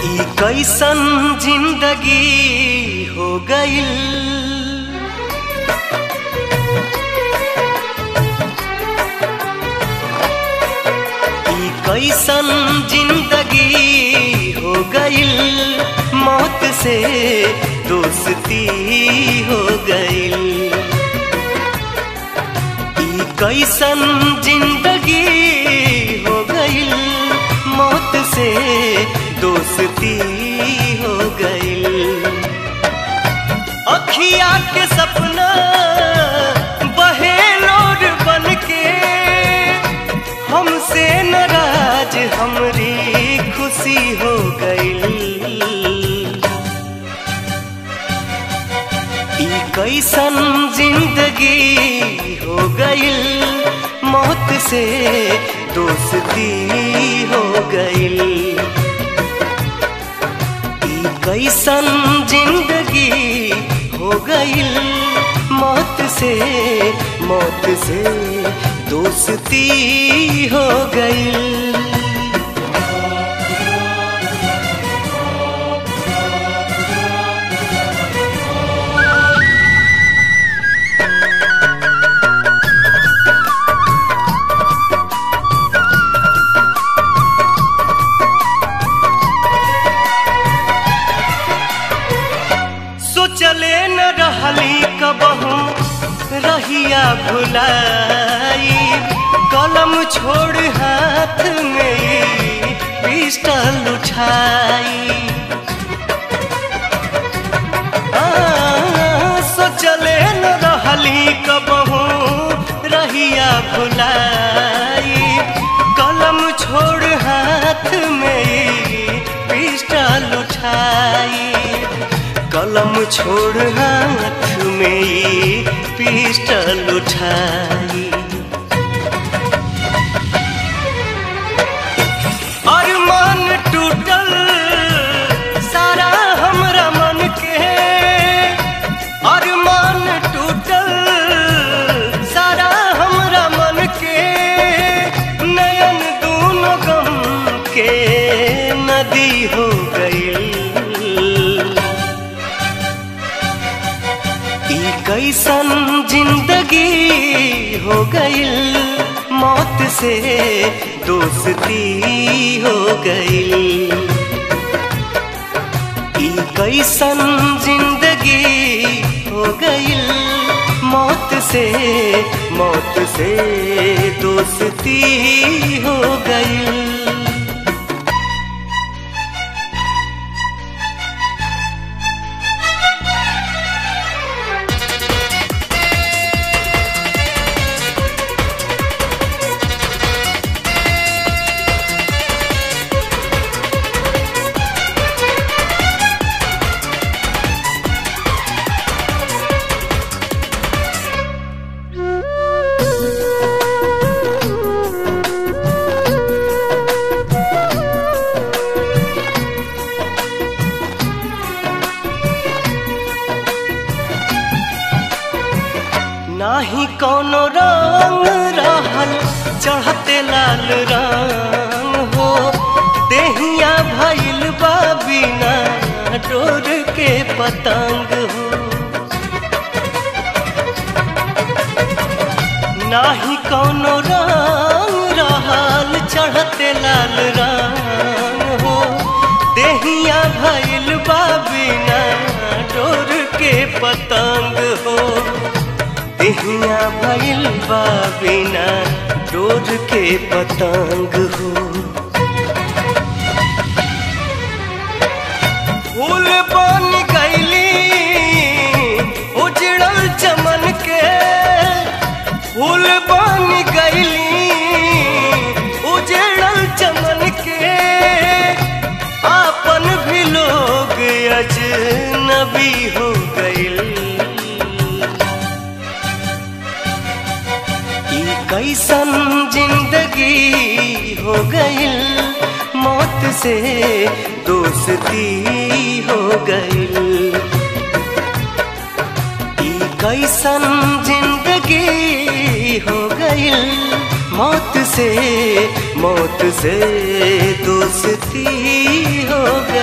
ई कैसन जिंदगी हो गइल, ई कैसन जिंदगी हो गइल, मौत से दोस्ती हो गइल। ई कैसन जिंदगी हो गइल, मौत से दोस्ती हो गइल। अखिया के सपना बहे लोर बनके, हमसे नाराज हमरी खुशी हो गइल। ई कैसन जिंदगी हो गइल, मौत से दोस्ती हो गइल। कैसन जिंदगी हो गइल, मौत से दोस्ती हो गइल। चले न रहली कबहू रहिया भुलाई, कलम छोड़ हाथ में पिस्टल उठाई। सो चले न रहली कबहू रहिया भुलाई, कलम छोड़ हाथ में पिस्टल उठाई। कलम छोड़ हाथ में पिस्टल उठाई। अरमान टूटल सारा हमरा मन के, अरमान टूटल सारा हमरा मन के, नयन दूनों गम के नदी हो गई। कैसन जिंदगी हो गइल, मौत से दोस्ती हो गइल। ई कैसन जिंदगी हो गइल, मौत से दोस्ती हो गइल। नाही कोनो रंग रहल चढ़ते लाल रंग हो, देहिया भइल बा बिना डोर के पतंग हो। नाही कोनो रंग रहल चढ़ते लाल रंग हो, देहिया भइल बा बिना डोर के पतंग हो। देहिया भइल बा बिना डोर के पतंग हो। फूल बन गइली उजड़ल चमन के, फूल बन गइली उजड़ल चमन के, आपन भी लोग अजनबी हो गइल। कैसन जिंदगी हो गइल, मौत से दोस्ती हो गइल। कैसन जिंदगी हो गइल, मौत से दोस्ती हो गई।